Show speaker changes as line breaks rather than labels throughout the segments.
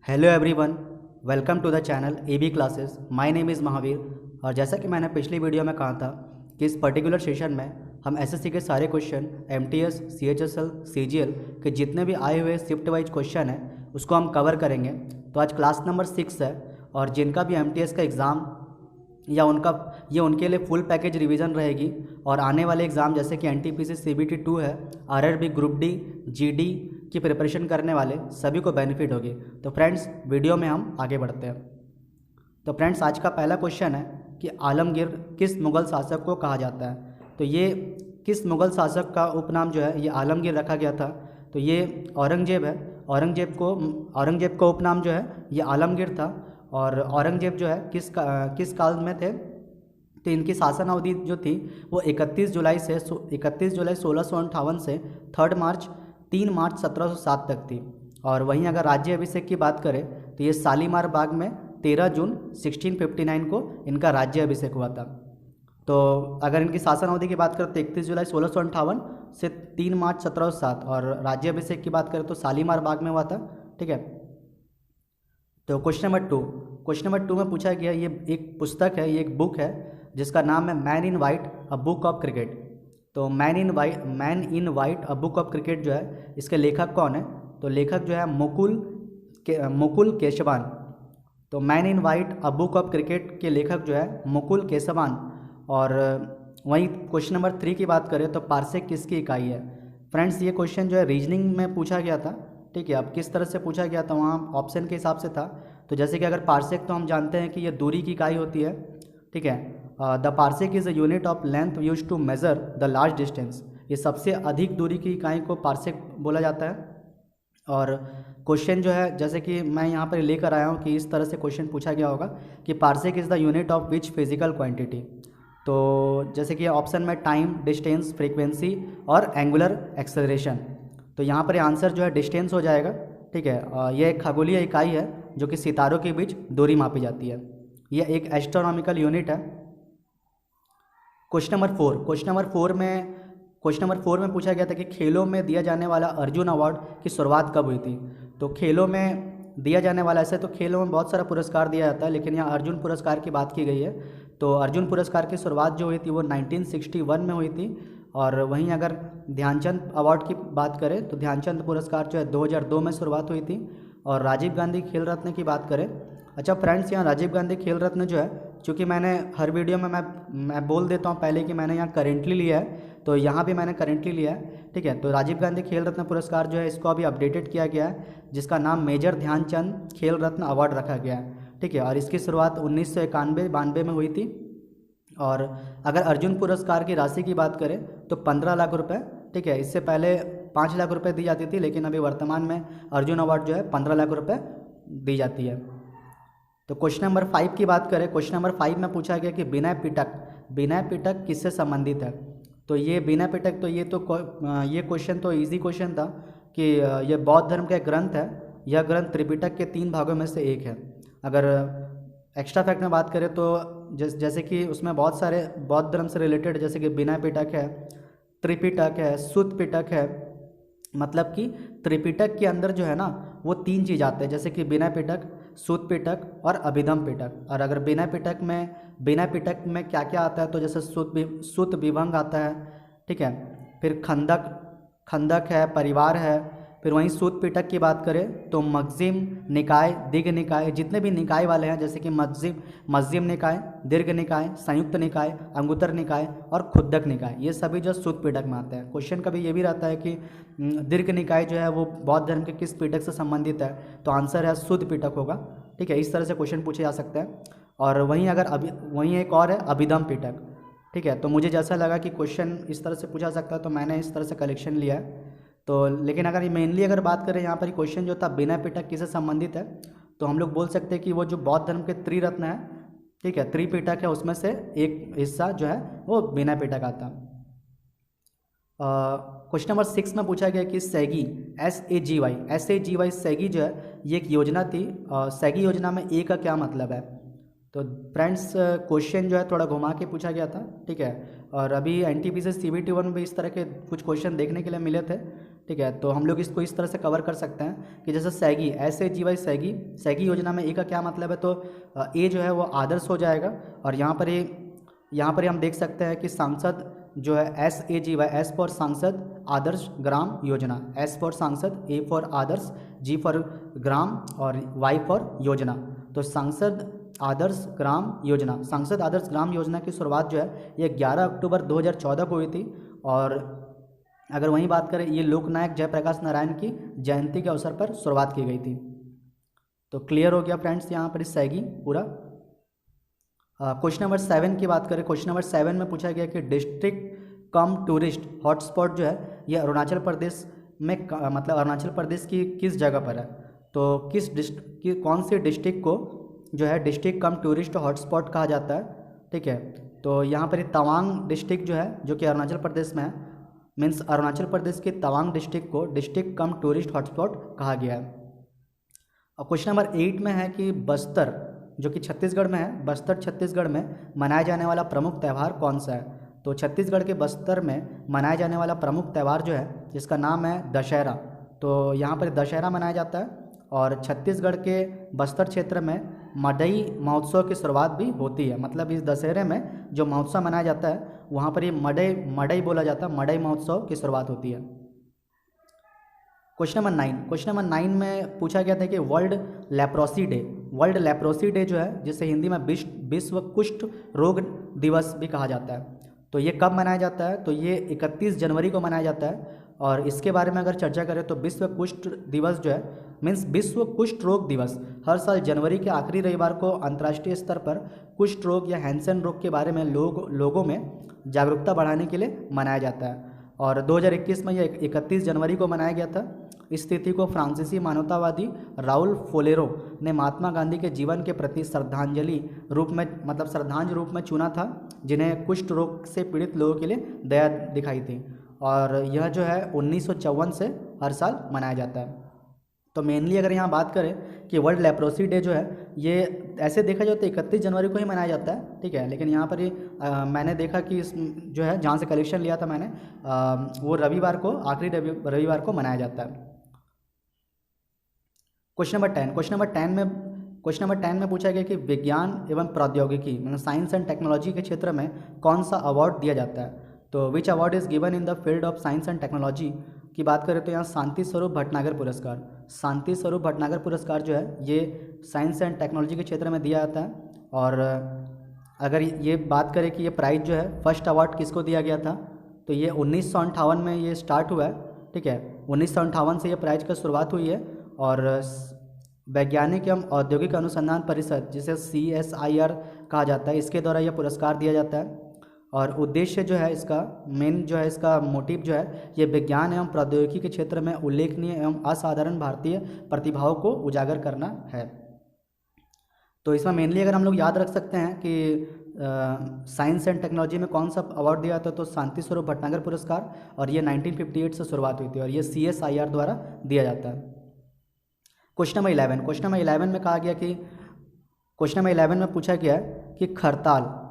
Hello everyone, welcome to the channel AB classes. My name is Mahavir. और जैसा कि मैंने पिछली वीडियो में कहा था कि इस पर्टिकुलर सेशन में हम एसएससी के सारे क्वेश्चन, एमटीएस, सीएचएसएल, सीजीएल के जितने भी आए हुए शिफ्ट वाइज क्वेश्चन हैं उसको हम कवर करेंगे। तो आज क्लास नंबर 6 है और जिनका भी एमटीएस का एग्ज़ाम या उनके लिए फुल पैकेज रिवीजन रहेगी। और आने वाले एग्ज़ाम जैसे कि एनटीपीसी सीबीटी 2 है, आरआरबी ग्रुप डी, जीडी की प्रिपरेशन करने वाले सभी को बेनिफिट होगी। तो फ्रेंड्स, वीडियो में हम आगे बढ़ते हैं। तो फ्रेंड्स, आज का पहला क्वेश्चन है कि आलमगीर किस मुग़ल शासक को कहा जाता है। तो ये किस मुग़ल शासक का उपनाम जो है ये आलमगीर रखा गया था। तो ये औरंगजेब है। औरंगजेब का उपनाम जो है ये आलमगीर था। और औरंगजेब जो है किस काल में थे, तो इनकी शासन अवधि जो थी वो 31 जुलाई 1658 से 3 मार्च 1707 तक थी। और वहीं अगर राज्य अभिषेक की बात करें तो ये शालीमार बाग में 13 जून 1659 को इनका राज्य अभिषेक हुआ था। तो अगर इनकी शासन अवधि की बात करें तो 31 जुलाई 1658 से 3 मार्च 1707, और राज्य अभिषेक की बात करें तो शालीमार बाग में हुआ था। ठीक है। तो क्वेश्चन नंबर टू में पूछा गया, ये एक पुस्तक है, ये एक बुक है जिसका नाम है man in white a book of cricket. तो man in white a book of cricket जो है इसके लेखक कौन है। तो लेखक जो है मुकुल केशवान। तो man in white a book of cricket के लेखक जो है मुकुल केशवान। और वहीं क्वेश्चन नंबर 3 की बात करें तो पार्सेक किसकी इकाई है। फ्रेंड्स, ये क्वेश्चन जो है रीजनिंग में पूछा गया था। ठीक है, अब किस तरह से पूछा गया था वहाँ ऑप्शन के हिसाब से था। तो जैसे कि अगर पार्सेक, तो हम जानते हैं कि ये दूरी की इकाई होती है। ठीक है, the parsec is a unit of length use to measure the large distance. ये सबसे अधिक दूरी की इकाई को पार्सेक बोला जाता है। और क्वेश्चन जो है जैसे कि मैं यहाँ पर लेकर आया हूँ कि इस तरह से क्वेश्चन पूछा गया होगा कि parsec is the unit of which physical quantity. तो जैसे कि ऑप्शन में टाइम, डिस्टेंस, फ्रीक्वेंसी और एंगुलर एक्सेलरेशन। तो यहाँ पर आंसर जो है डिस्टेंस हो जाएगा। ठीक है, ये एक खगोलीय इकाई है जो कि सितारों के बीच दूरी मापी जाती है। यह एक एस्ट्रोनॉमिकल यूनिट है। क्वेश्चन नंबर फोर में पूछा गया था कि खेलों में दिया जाने वाला अर्जुन अवार्ड की शुरुआत कब हुई थी। तो खेलों में दिया जाने वाला, ऐसे तो खेलों में बहुत सारा पुरस्कार दिया जाता है लेकिन यहाँ अर्जुन पुरस्कार की बात की गई है। तो अर्जुन पुरस्कार की शुरुआत जो हुई थी वो 1961 में हुई थी। और वहीं अगर ध्यानचंद अवार्ड की बात करें तो ध्यानचंद पुरस्कार जो है 2002 में शुरुआत हुई थी। और राजीव गांधी खेल रत्न की बात करें, अच्छा फ्रेंड्स, यहाँ राजीव गांधी खेल रत्न जो है, चूँकि मैंने हर वीडियो में मैं बोल देता हूँ पहले कि मैंने यहाँ करेंटली लिया है, तो यहाँ भी मैंने करेंटली लिया है। ठीक है, तो राजीव गांधी खेल रत्न पुरस्कार जो है इसको अभी अपडेटेड किया गया है, जिसका नाम मेजर ध्यानचंद खेल रत्न अवार्ड रखा गया है। ठीक है, और इसकी शुरुआत 1991-92 में हुई थी। और अगर अर्जुन पुरस्कार की राशि की बात करें तो 15 लाख रुपए। ठीक है, इससे पहले 5 लाख रुपए दी जाती थी, लेकिन अभी वर्तमान में अर्जुन अवार्ड जो है 15 लाख रुपए दी जाती है। तो क्वेश्चन नंबर 5 की बात करें, क्वेश्चन नंबर 5 में पूछा गया कि विनय पिटक किससे संबंधित है। तो ये विनय पिटक, तो ये क्वेश्चन तो इजी क्वेश्चन था कि ये बौद्ध धर्म का एक ग्रंथ है। यह ग्रंथ त्रिपिटक के 3 भागों में से एक है। अगर एक्स्ट्रा फैक्ट में बात करें तो जैसे कि उसमें बहुत सारे बौद्ध धर्म से रिलेटेड, जैसे कि विनय पिटक है, त्रिपिटक है, सुत्त पिटक है। मतलब कि त्रिपिटक के अंदर जो है ना वो 3 चीज़ आते हैं, जैसे कि विनय पिटक, सुत्त पिटक और अभिधम पिटक। और अगर विनय पिटक में क्या क्या आता है, तो जैसे सुत्त विभंग आता है। ठीक है, फिर खंदक है, परिवार है। फिर वहीं सूत पिटक की बात करें तो मगजिम निकाय, दीर्घ निकाय, जितने भी निकाय वाले हैं जैसे कि मज्जिम निकाय, दीर्घ निकाय, संयुक्त निकाय, अंगुत्तर निकाय और खुद्दक निकाय, ये सभी जो सूत पिटक में आते हैं। क्वेश्चन कभी ये भी रहता है कि दीर्घ निकाय जो है वो बौद्ध धर्म के किस पिटक से संबंधित है, तो आंसर है शुद्ध पिटक होगा। ठीक है, इस तरह से क्वेश्चन पूछे जा सकते हैं। और वहीं एक और है अभिधम पिटक। ठीक है, तो मुझे जैसा लगा कि क्वेश्चन इस तरह से पूछा सकता है तो मैंने इस तरह से कलेक्शन लिया है। तो लेकिन अगर मेनली अगर बात करें यहाँ पर क्वेश्चन जो था विनय पिटक किससे संबंधित है, तो हम लोग बोल सकते हैं कि वो जो बौद्ध धर्म के त्रिरत्न है, ठीक है, त्रिपिटक है, उसमें से एक हिस्सा जो है वो विनय पिटक आता। क्वेश्चन नंबर 6 में पूछा गया कि सैगी SAGY सैगी जो है ये एक योजना थी। सैगी योजना में ए का क्या मतलब है। तो फ्रेंड्स, क्वेश्चन जो है थोड़ा घुमा के पूछा गया था। ठीक है, और अभी एनटीपीसी CBT 1 में भी इस तरह के कुछ क्वेश्चन देखने के लिए मिले थे। ठीक है। तो हम लोग इसको इस तरह से कवर कर सकते हैं कि जैसे सैगी, SAGY सैगी, सैगी योजना में ए का क्या मतलब है, तो ए जो है वो आदर्श हो जाएगा। और यहाँ पर हम देख सकते हैं कि सांसद जो है SAGY, एस फॉर सांसद आदर्श ग्राम योजना, एस फॉर सांसद, A for Adarsh, ji for ग्राम और वाई फॉर योजना। तो सांसद आदर्श ग्राम योजना, सांसद आदर्श ग्राम योजना की शुरुआत जो है ये 11 अक्टूबर 2014 को हुई थी। और अगर वहीं बात करें, ये लोकनायक जयप्रकाश नारायण की जयंती के अवसर पर शुरुआत की गई थी। तो क्लियर हो गया फ्रेंड्स यहाँ पर इस सैगी पूरा। क्वेश्चन नंबर 7 की बात करें, क्वेश्चन नंबर 7 में पूछा गया कि डिस्ट्रिक्ट कम टूरिस्ट हॉटस्पॉट जो है ये अरुणाचल प्रदेश में मतलब अरुणाचल प्रदेश की किस जगह पर है। तो कौन सी डिस्ट्रिक्ट को जो है डिस्ट्रिक्ट कम टूरिस्ट हॉटस्पॉट कहा जाता है, ठीक है। तो यहाँ पर तवांग डिस्ट्रिक्ट जो है जो कि अरुणाचल प्रदेश में है, मीन्स अरुणाचल प्रदेश की तवांग डिस्ट्रिक्ट को डिस्ट्रिक्ट कम टूरिस्ट हॉटस्पॉट कहा गया है। और क्वेश्चन नंबर 8 में है कि बस्तर जो कि छत्तीसगढ़ में है, बस्तर छत्तीसगढ़ में मनाया जाने वाला प्रमुख त्यौहार कौन सा है। तो छत्तीसगढ़ के बस्तर में मनाया जाने वाला प्रमुख त्यौहार जो है जिसका नाम है दशहरा। तो यहाँ पर दशहरा मनाया जाता है। और छत्तीसगढ़ के बस्तर क्षेत्र में मडई महोत्सव की शुरुआत भी होती है, मतलब इस दशहरे में जो महोत्सव मनाया जाता है वहाँ पर ये मडई बोला जाता है, मडई महोत्सव की शुरुआत होती है। क्वेश्चन नंबर 9 में पूछा गया था कि वर्ल्ड लेप्रोसी डे जो है जिसे हिंदी में विश्व कुष्ठ रोग दिवस भी कहा जाता है, तो ये कब मनाया जाता है। तो ये 31 जनवरी को मनाया जाता है। और इसके बारे में अगर चर्चा करें तो विश्व कुष्ठ दिवस जो है मीन्स विश्व कुष्ठ रोग दिवस हर साल जनवरी के आखिरी रविवार को अंतर्राष्ट्रीय स्तर पर कुष्ठ रोग या हैंसन रोग के बारे में लोगों में जागरूकता बढ़ाने के लिए मनाया जाता है। और 2021 में यह 31 जनवरी को मनाया गया था। इस तिथि को फ्रांसीसी मानवतावादी राउल फोलेरो ने महात्मा गांधी के जीवन के प्रति श्रद्धांजलि रूप में चुना था, जिन्हें कुष्ठ रोग से पीड़ित लोगों के लिए दया दिखाई थी। और यह जो है 1954 से हर साल मनाया जाता है। तो मेनली अगर यहाँ बात करें कि वर्ल्ड लेप्रोसी डे जो है ये ऐसे देखा जाए तो 31 जनवरी को ही मनाया जाता है, ठीक है। लेकिन यहाँ पर मैंने देखा कि इस जो है जहाँ से कलेक्शन लिया था मैंने वो रविवार को, आखिरी रविवार को मनाया जाता है। क्वेश्चन नंबर 10 में पूछा गया कि विज्ञान एवं प्रौद्योगिकी मतलब साइंस एंड टेक्नोलॉजी के क्षेत्र में कौन सा अवार्ड दिया जाता है। तो which award is given in the field of science and technology की बात करें तो यहाँ शांति स्वरूप भटनागर पुरस्कार जो है ये साइंस एंड टेक्नोलॉजी के क्षेत्र में दिया जाता है। और अगर ये बात करें कि ये प्राइज़ जो है फर्स्ट अवार्ड किसको दिया गया था, तो ये 1958 में ये स्टार्ट हुआ है, ठीक है। 1958 से ये प्राइज़ की शुरुआत हुई है। और वैज्ञानिक एवं औद्योगिक अनुसंधान परिषद जिसे CSIR कहा जाता है, इसके द्वारा यह पुरस्कार दिया जाता है। और उद्देश्य जो है इसका मेन जो है इसका मोटिव जो है ये विज्ञान एवं प्रौद्योगिकी के क्षेत्र में उल्लेखनीय एवं असाधारण भारतीय प्रतिभाओं को उजागर करना है। तो इसमें मेनली अगर हम लोग याद रख सकते हैं कि साइंस एंड टेक्नोलॉजी में कौन सा अवार्ड दिया था, तो शांति स्वरूप भटनागर पुरस्कार, और ये 1958 से शुरुआत हुई थी और ये CSIR द्वारा दिया जाता है। क्वेश्चन नंबर 11 में कहा गया कि क्वेश्चन नंबर 11 में पूछा गया है कि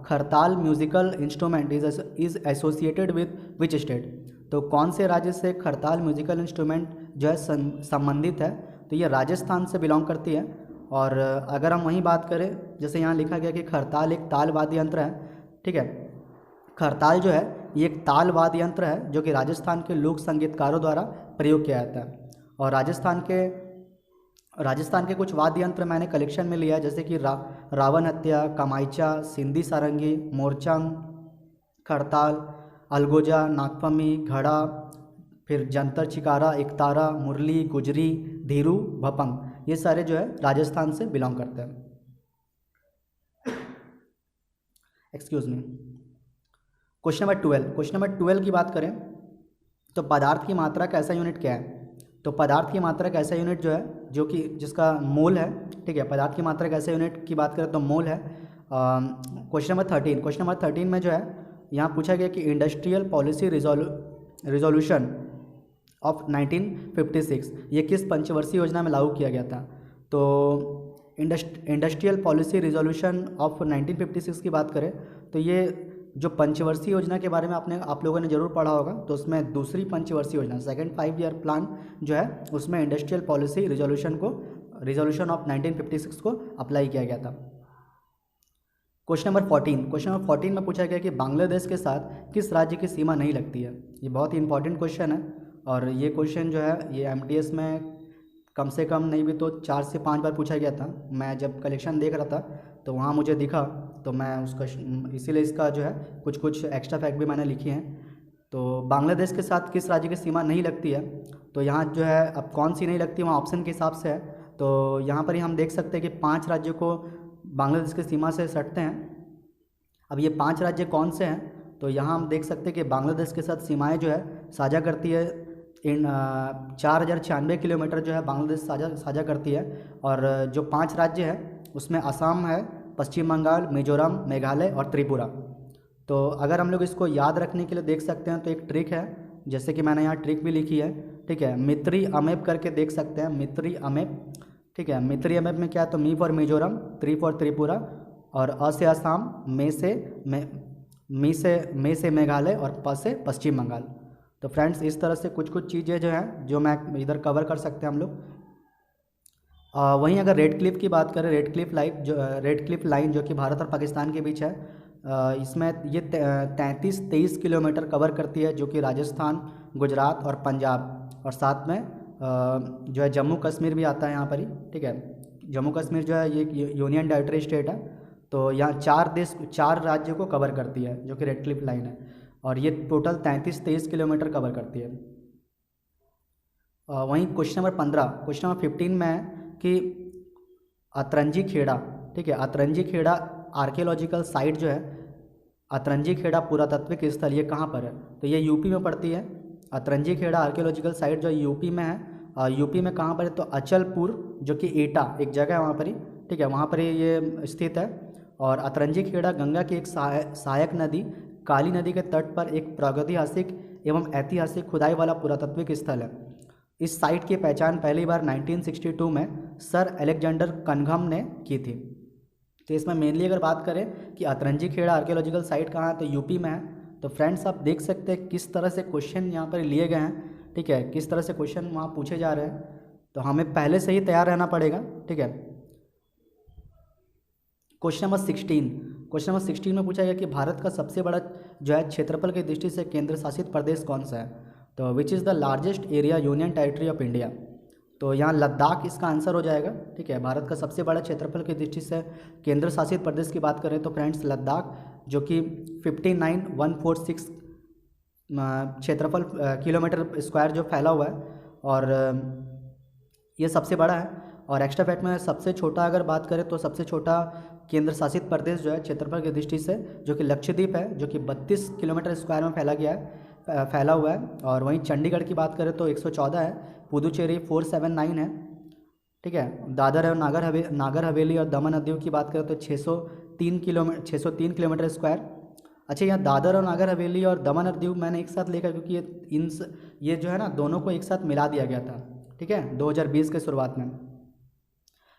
khartal musical instrument is associated with which state. तो कौन से राज्य से खरताल म्यूजिकल इंस्ट्रूमेंट जो है संबंधित है, तो ये राजस्थान से बिलोंग करती है। और अगर हम वहीं बात करें, जैसे यहाँ लिखा गया कि खरताल एक ताल वाद्य यंत्र है, ठीक है। खरताल जो है ये एक ताल वाद्य यंत्र है जो कि राजस्थान के लोक संगीतकारों द्वारा प्रयोग किया जाता है। और राजस्थान के कुछ वाद्य यंत्र मैंने कलेक्शन में लिया है, जैसे कि रावण हत्या, कमाइचा, सिंधी सारंगी, मोरचंग, खड़ताल, अलगोजा, नागफमी, घड़ा, फिर जंतर चिकारा, एकतारा, मुरली, गुजरी, धीरू, भपंग, ये सारे जो है राजस्थान से बिलोंग करते हैं। Excuse me. क्वेश्चन नंबर 12 की बात करें तो पदार्थ की मात्रा का ऐसा यूनिट क्या है। तो पदार्थ की मात्रा का ऐसा यूनिट जो है जो कि जिसका मोल है, ठीक है। पदार्थ की मात्रा का ऐसा यूनिट की बात करें तो मोल है। क्वेश्चन नंबर 13 में जो है यहाँ पूछा गया कि इंडस्ट्रियल पॉलिसी रिजोल्यूशन ऑफ 1956 ये किस पंचवर्षीय योजना में लागू किया गया था। तो इंडस्ट्रियल पॉलिसी रिजोल्यूशन ऑफ 1956 की बात करें तो ये जो पंचवर्षीय योजना के बारे में आप लोगों ने ज़रूर पढ़ा होगा, तो उसमें दूसरी पंचवर्षीय योजना सेकंड 5 ईयर प्लान जो है उसमें इंडस्ट्रियल पॉलिसी रिजोल्यूशन ऑफ 1956 को अप्लाई किया गया था। क्वेश्चन नंबर 14 में पूछा गया कि बांग्लादेश के साथ किस राज्य की सीमा नहीं लगती है। ये बहुत ही इंपॉर्टेंट क्वेश्चन है और ये क्वेश्चन जो है ये एमटीएस में कम से कम नहीं भी तो 4 से 5 बार पूछा गया था। मैं जब कलेक्शन देख रहा था तो वहाँ मुझे दिखा, तो मैं उसका इसीलिए इसका जो है कुछ एक्स्ट्रा फैक्ट भी मैंने लिखी हैं। तो बांग्लादेश के साथ किस राज्य की सीमा नहीं लगती है, तो यहाँ जो है अब कौन सी नहीं लगती वहाँ ऑप्शन के हिसाब से है। तो यहाँ पर ही हम देख सकते हैं कि 5 राज्यों को बांग्लादेश की सीमा से सटते हैं। अब ये 5 राज्य कौन से हैं, तो यहाँ हम देख सकते हैं कि बांग्लादेश के साथ सीमाएं जो है साझा करती है इन 4096 किलोमीटर जो है बांग्लादेश साझा करती है। और जो 5 राज्य हैं उसमें असम है, पश्चिम बंगाल, मिजोरम, मेघालय और त्रिपुरा। तो अगर हम लोग इसको याद रखने के लिए देख सकते हैं तो एक ट्रिक है, जैसे कि मैंने यहाँ ट्रिक भी लिखी है, ठीक है। मित्री अमेप करके देख सकते हैं, मित्री अमेप, ठीक है। मित्री अमेप में क्या है, तो मी फॉर मिजोरम, त्रि फॉर त्रिपुरा और अ से असम, मे से मेघालय और प से पश्चिम बंगाल। तो फ्रेंड्स इस तरह से कुछ चीज़ें जो हैं जो मैं इधर कवर कर सकते हैं हम लोग। वहीं अगर रेड क्लिफ की बात करें, रेड क्लिफ लाइन जो कि भारत और पाकिस्तान के बीच है, इसमें ये 33-23 किलोमीटर कवर करती है, जो कि राजस्थान, गुजरात और पंजाब और साथ में जो है जम्मू कश्मीर भी आता है यहाँ पर ही, ठीक है। जम्मू कश्मीर जो है ये यूनियन टेरिटरी स्टेट है, तो यहाँ 4 राज्यों को कवर करती है जो कि रेड क्लिफ लाइन है, और ये टोटल 33-23 किलोमीटर कवर करती है। वहीं क्वेश्चन नंबर 15 में है कि अतरंजी खेड़ा, ठीक है, अतरंजी खेड़ा आर्कियोलॉजिकल साइट जो है, अतरंजी खेड़ा पुरातत्विक स्थल, ये कहाँ पर है, तो ये यूपी में पड़ती है। अतरंजी खेड़ा आर्कियोलॉजिकल साइट जो यूपी में है, यूपी में कहाँ पर है, तो अचलपुर जो कि एटा एक जगह है वहाँ पर ही, ठीक है, वहाँ पर ही ये स्थित है। और अतरंजी खेड़ा गंगा की एक सहायक नदी काली नदी के तट पर एक प्रागैतिहासिक एवं ऐतिहासिक खुदाई वाला पुरातत्विक स्थल है। इस साइट की पहचान पहली बार 1962 में सर अलेक्जेंडर कनघम ने की थी। तो इसमें मेनली अगर बात करें कि अतरंजी खेड़ा आर्कियोलॉजिकल साइट कहाँ है, तो यूपी में है। तो फ्रेंड्स आप देख सकते हैं किस तरह से क्वेश्चन यहाँ पर लिए गए हैं, ठीक है, किस तरह से क्वेश्चन वहाँ पूछे जा रहे हैं, तो हमें पहले से ही तैयार रहना पड़ेगा, ठीक है। क्वेश्चन नंबर 16 में पूछा गया कि भारत का सबसे बड़ा जो है क्षेत्रफल की दृष्टि से केंद्र शासित प्रदेश कौन सा है, तो which is the largest area union territory of India. तो यहाँ लद्दाख इसका आंसर हो जाएगा, ठीक है। भारत का सबसे बड़ा क्षेत्रफल की दृष्टि से केंद्र शासित प्रदेश की बात करें तो फ्रेंड्स लद्दाख, जो कि 59,146 क्षेत्रफल किलोमीटर स्क्वायर जो फैला हुआ है, और ये सबसे बड़ा है। और एक्स्ट्रा फैक्ट में सबसे छोटा अगर बात करें तो सबसे छोटा केंद्र शासित प्रदेश जो है क्षेत्रफल की दृष्टि से, जो कि लक्षद्वीप है, जो कि 32 किलोमीटर स्क्वायर में फैला हुआ है। और वहीं चंडीगढ़ की बात करें तो 114 है, पुदुचेरी 479 है, ठीक है। दादर और नागर हवेली और दमन और दीव की बात करें तो 603 किलोमीटर स्क्वायर। अच्छा, यहाँ दादर और नागर हवेली और दमन और दीव मैंने एक साथ लेकर, क्योंकि ये जो है ना दोनों को एक साथ मिला दिया गया था, ठीक है, 2020 के शुरुआत में।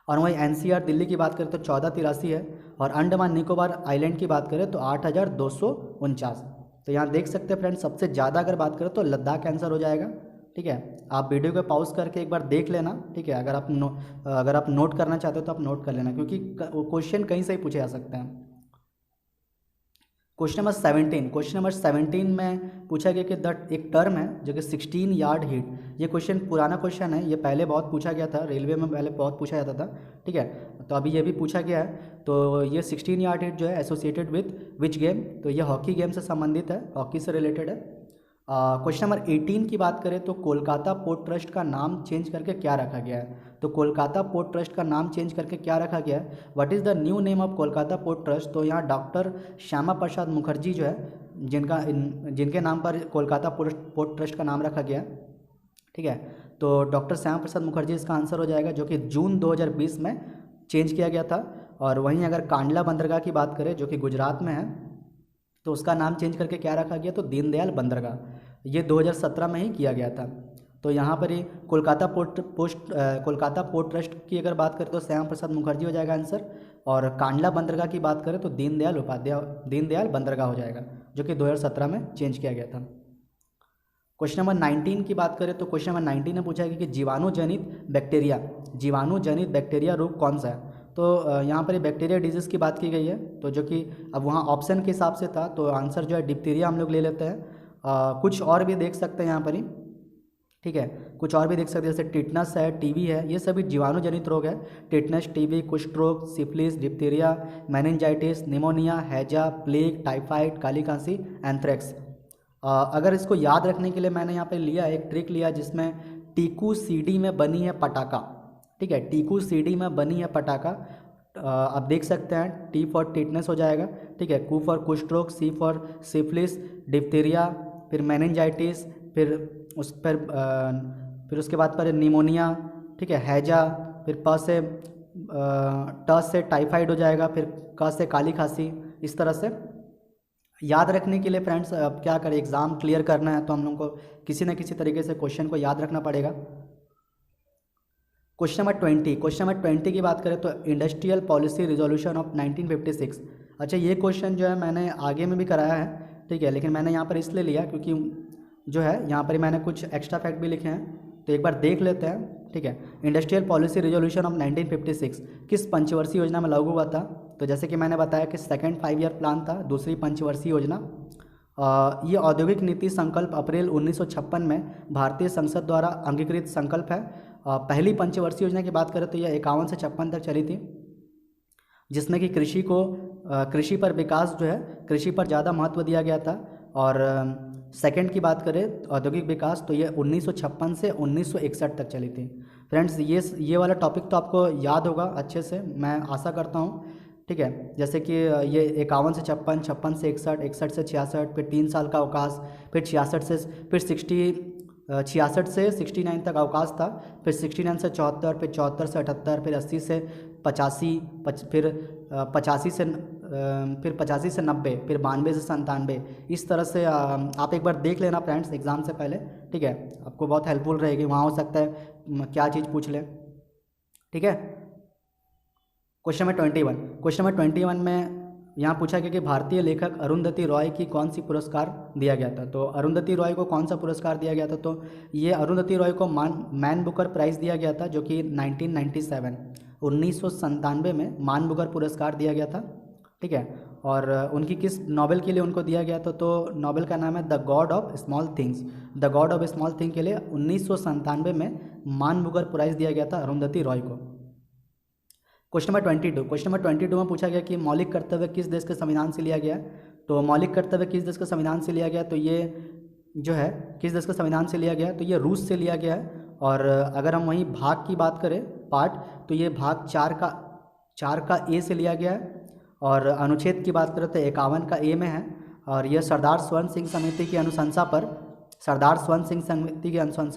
और वहीं एनसीआर दिल्ली की बात करें तो 1483 है, और अंडमान निकोबार आइलैंड की बात करें तो 8249। तो यहाँ देख सकते हैं फ्रेंड्स, सबसे ज़्यादा अगर बात करें तो लद्दाख आंसर हो जाएगा, ठीक है। आप वीडियो को पॉज करके एक बार देख लेना, ठीक है। अगर आप नोट करना चाहते हो तो आप नोट कर लेना, क्योंकि क्वेश्चन कहीं से ही पूछे जा सकते हैं। क्वेश्चन नंबर 17 में पूछा गया कि एक टर्म है जो कि 16 यार्ड हिट। ये क्वेश्चन पुराना क्वेश्चन है, ये पहले बहुत पूछा गया था, रेलवे में पहले बहुत पूछा जाता था, ठीक है। तो अभी ये भी पूछा गया है। तो ये 16 यार्ड हिट जो है एसोसिएटेड विथ विच गेम, तो ये हॉकी गेम से संबंधित है, हॉकी से रिलेटेड है। क्वेश्चन नंबर 18 की बात करें तो कोलकाता पोर्ट ट्रस्ट का नाम चेंज करके क्या रखा गया है, तो कोलकाता पोर्ट ट्रस्ट का नाम चेंज करके क्या रखा गया है, what is the new name of Kolkata port trust. तो यहाँ डॉक्टर श्यामा प्रसाद मुखर्जी जो है, जिनके नाम पर कोलकाता पोर्ट ट्रस्ट का नाम रखा गया, ठीक है। तो डॉक्टर श्यामा प्रसाद मुखर्जी इसका आंसर हो जाएगा, जो कि जून 2020 में चेंज किया गया था। और वहीं अगर कांडला बंदरगाह की बात करें जो कि गुजरात में है, तो उसका नाम चेंज करके क्या रखा गया, तो दीनदयाल बंदरगाह, ये 2017 में ही किया गया था। तो यहाँ पर ही कोलकाता पोर्ट ट्रस्ट की अगर बात करें तो श्यामा प्रसाद मुखर्जी हो जाएगा आंसर। और कांडला बंदरगाह की बात करें तो दीनदयाल बंदरगाह हो जाएगा, जो कि 2017 में चेंज किया गया था। क्वेश्चन नंबर 19 की बात करें तो क्वेश्चन नंबर 19 में पूछा गया कि जीवाणुजनित बैक्टीरिया रोग कौन सा है। तो यहाँ पर बैक्टीरिया डिजीज़ की बात की गई है, तो जो कि अब वहाँ ऑप्शन के हिसाब से था, तो आंसर जो है डिप्थीरिया हम लोग ले लेते हैं। कुछ और भी देख सकते हैं यहाँ पर ही, ठीक है, कुछ और भी देख सकते हैं जैसे टिटनस है, टीबी है, ये सभी जीवाणुजनित रोग है। टिटनस, टीबी, कुष्ठ रोग, सिफिलिस, डिप्थीरिया, मेनिंजाइटिस, निमोनिया, हैजा, प्लेग, टाइफाइड, काली खांसी, एंथ्रेक्स। अगर इसको याद रखने के लिए मैंने यहाँ पे लिया एक ट्रिक लिया, जिसमें टीकू सीडी में बनी है पटाखा, ठीक है, टीकू सीडी में बनी है पटाखा। आप देख सकते हैं टी फॉर टिटनस हो जाएगा, ठीक है, कू फॉर कुष्ठ रोग, सी फॉर सिफिलिस, डिप्थीरिया, फिर मेनिंजाइटिस, फिर उसके बाद पर निमोनिया, ठीक है, हैजा, फिर ट से टाइफाइड हो जाएगा, फिर क से काली खांसी। इस तरह से याद रखने के लिए फ्रेंड्स अब क्या करें, एग्ज़ाम क्लियर करना है तो हम लोग को किसी न किसी तरीके से क्वेश्चन को याद रखना पड़ेगा। क्वेश्चन नंबर 20 की बात करें तो इंडस्ट्रियल पॉलिसी रिजोल्यूशन ऑफ 1956। अच्छा, ये क्वेश्चन जो है मैंने आगे में भी कराया है, ठीक है, लेकिन मैंने यहाँ पर इसलिए लिया क्योंकि जो है यहाँ पर मैंने कुछ एक्स्ट्रा फैक्ट भी लिखे हैं, तो एक बार देख लेते हैं, ठीक है। इंडस्ट्रियल पॉलिसी रिजोल्यूशन ऑफ 1956 किस पंचवर्षीय योजना में लागू हुआ था। तो जैसे कि मैंने बताया कि सेकंड 5 ईयर प्लान था, दूसरी पंचवर्षीय योजना। ये औद्योगिक नीति संकल्प अप्रैल 1956 में भारतीय संसद द्वारा अंगीकृत संकल्प है। पहली पंचवर्षीय योजना की बात करें तो यह 51 से 56 तक चली थी, जिसमें कि कृषि पर विकास जो है, कृषि पर ज़्यादा महत्व दिया गया था। और सेकंड की बात करें औद्योगिक विकास, तो ये 1956 से 1961 तक चली थी। फ्रेंड्स ये वाला टॉपिक तो आपको याद होगा अच्छे से, मैं आशा करता हूँ, ठीक है। जैसे कि ये 51 से 56, 56 से 61, 61 से 66, फिर 3 साल का अवकाश, फिर 66 से 69 तक अवकाश था, फिर 69 से 74, फिर 74 से 78, फिर 80 से 85, फिर 85 से 90, फिर 92 से 97। इस तरह से आप एक बार देख लेना फ्रेंड्स एग्ज़ाम से पहले, ठीक है, आपको बहुत हेल्पफुल रहेगी। वहाँ हो सकता है क्या चीज़ पूछ ले, ठीक है। क्वेश्चन नंबर 21 में यहाँ पूछा गया कि भारतीय लेखक अरुंधति रॉय की कौन सी पुरस्कार दिया गया था। तो अरुंधति रॉय को कौन सा पुरस्कार दिया गया था, तो ये अरुंधति रॉय को मैन बुकर प्राइज़ दिया गया था, जो कि 1997 में मान बुकर पुरस्कार दिया गया था, ठीक है। और उनकी किस नोबेल के लिए उनको दिया गया था, तो नोबेल का नाम है the God of small things. The God of small thing के लिए 1997 में मान बुकर प्राइज़ दिया गया था अरुंधति रॉय को। क्वेश्चन नंबर 22 में पूछा गया कि मौलिक कर्तव्य किस देश के संविधान से लिया गया। तो मौलिक कर्तव्य किस देश के संविधान से लिया गया, तो ये जो है किस देश के संविधान से लिया गया, तो ये रूस से लिया गया है। और अगर हम वहीं भाग की बात करें पार्ट, तो ये भाग 4 का ए से लिया गया है। और अनुच्छेद की बात करें तो 51 का ए में है। और यह सरदार स्वर्ण सिंह समिति की अनुशंसा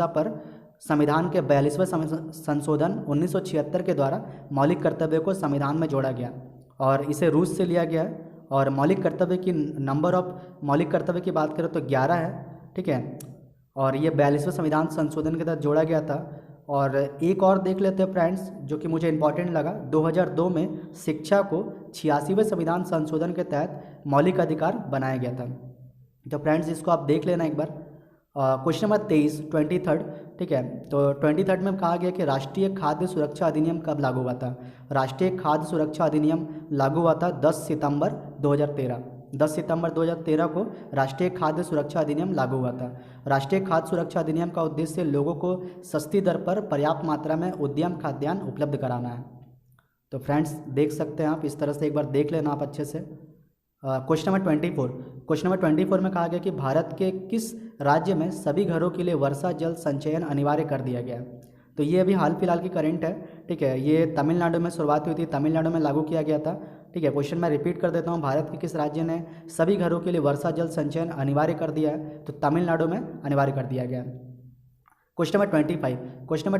पर संविधान के 42वें संशोधन 1976 के द्वारा मौलिक कर्तव्य को संविधान में जोड़ा गया, और इसे रूस से लिया गया है। और मौलिक कर्तव्य की नंबर ऑफ मौलिक कर्तव्य की बात करें तो 11 है, ठीक है। और ये 42वें संविधान संशोधन के तहत जोड़ा गया था। और एक और देख लेते हैं फ्रेंड्स, जो कि मुझे इंपॉर्टेंट लगा, 2002 में शिक्षा को 86वें संविधान संशोधन के तहत मौलिक अधिकार बनाया गया था। तो फ्रेंड्स इसको आप देख लेना एक बार। क्वेश्चन नंबर 23, ठीक है। तो 23 में कहा गया कि राष्ट्रीय खाद्य सुरक्षा अधिनियम कब लागू हुआ था। राष्ट्रीय खाद्य सुरक्षा अधिनियम लागू हुआ था 10 सितंबर 2013। 10 सितंबर 2013 को राष्ट्रीय खाद्य सुरक्षा अधिनियम लागू हुआ था। राष्ट्रीय खाद्य सुरक्षा अधिनियम का उद्देश्य लोगों को सस्ती दर पर पर्याप्त मात्रा में उद्यम खाद्यान्न उपलब्ध कराना है। तो फ्रेंड्स देख सकते हैं आप, इस तरह से एक बार देख लेना आप अच्छे से। क्वेश्चन नंबर 24 में कहा गया कि भारत के किस राज्य में सभी घरों के लिए वर्षा जल संचयन अनिवार्य कर दिया गया। तो ये अभी हाल फिलहाल की करंट है, ठीक है। ये तमिलनाडु में शुरुआत हुई थी, तमिलनाडु में लागू किया गया था, ठीक है। क्वेश्चन मैं रिपीट कर देता हूँ, भारत के किस राज्य ने सभी घरों के लिए वर्षा जल संचयन अनिवार्य कर दिया है, तो तमिलनाडु में अनिवार्य कर दिया गया। क्वेश्चन नंबर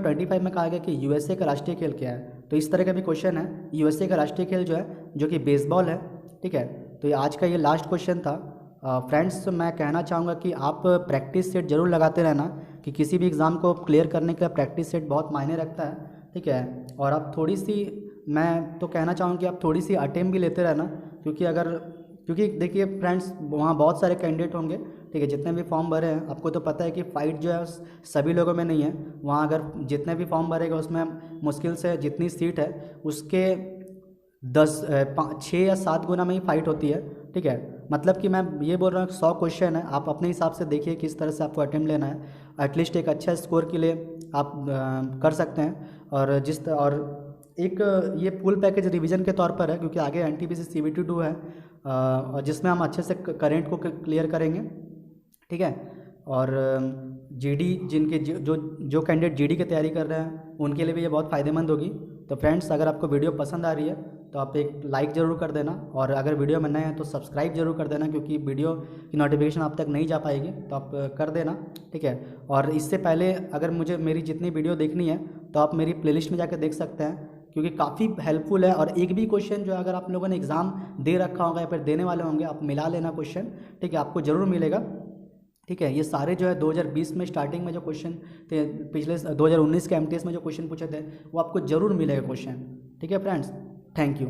25 में कहा गया कि यूएसए का राष्ट्रीय खेल क्या है। तो इस तरह का भी क्वेश्चन है, यूएसए का राष्ट्रीय खेल जो है, जो कि बेसबॉल है, ठीक है। तो ये आज का ये लास्ट क्वेश्चन था। फ्रेंड्स मैं कहना चाहूँगा कि आप प्रैक्टिस सेट जरूर लगाते रहना, कि किसी भी एग्ज़ाम को क्लियर करने के लिए प्रैक्टिस सेट बहुत मायने रखता है, ठीक है। और आप थोड़ी सी, मैं तो कहना चाहूँ कि आप थोड़ी सी अटेम्प्ट भी लेते रहना, क्योंकि देखिए फ्रेंड्स, वहाँ बहुत सारे कैंडिडेट होंगे, ठीक है। जितने भी फॉर्म भरे हैं, आपको तो पता है कि फ़ाइट जो है सभी लोगों में नहीं है। वहाँ अगर जितने भी फॉर्म भरेगा उसमें मुश्किल से जितनी सीट है उसके 6 या 7 गुना में ही फाइट होती है, ठीक है। मतलब कि मैं ये बोल रहा हूँ 100 क्वेश्चन है, आप अपने हिसाब से देखिए किस तरह से आपको अटेम्प्ट लेना है। एटलीस्ट एक अच्छा स्कोर के लिए आप कर सकते हैं। और एक ये फुल पैकेज रिवीजन के तौर पर है, क्योंकि आगे एनटीपीसी CBT 2 है, और जिसमें हम अच्छे से करेंट को क्लियर करेंगे, ठीक है। और जीडी जिनके जो कैंडिडेट जीडी की तैयारी कर रहे हैं उनके लिए भी ये बहुत फ़ायदेमंद होगी। तो फ्रेंड्स, अगर आपको वीडियो पसंद आ रही है तो आप एक लाइक ज़रूर कर देना, और अगर वीडियो में नए हैं तो सब्सक्राइब जरूर कर देना, क्योंकि वीडियो की नोटिफिकेशन आप तक नहीं जा पाएगी, तो आप कर देना, ठीक है। और इससे पहले अगर मुझे मेरी जितनी वीडियो देखनी है तो आप मेरी प्लेलिस्ट में जाकर देख सकते हैं, क्योंकि काफ़ी हेल्पफुल है। और एक भी क्वेश्चन जो अगर आप लोगों ने एग्ज़ाम दे रखा होगा या फिर देने वाले होंगे, आप मिला लेना क्वेश्चन, ठीक है, आपको ज़रूर मिलेगा, ठीक है। ये सारे जो है 2020 में स्टार्टिंग में जो क्वेश्चन थे, पिछले 2019 के MTS में जो क्वेश्चन पूछे थे, वो आपको ज़रूर मिलेगा क्वेश्चन, ठीक है फ्रेंड्स। Thank you.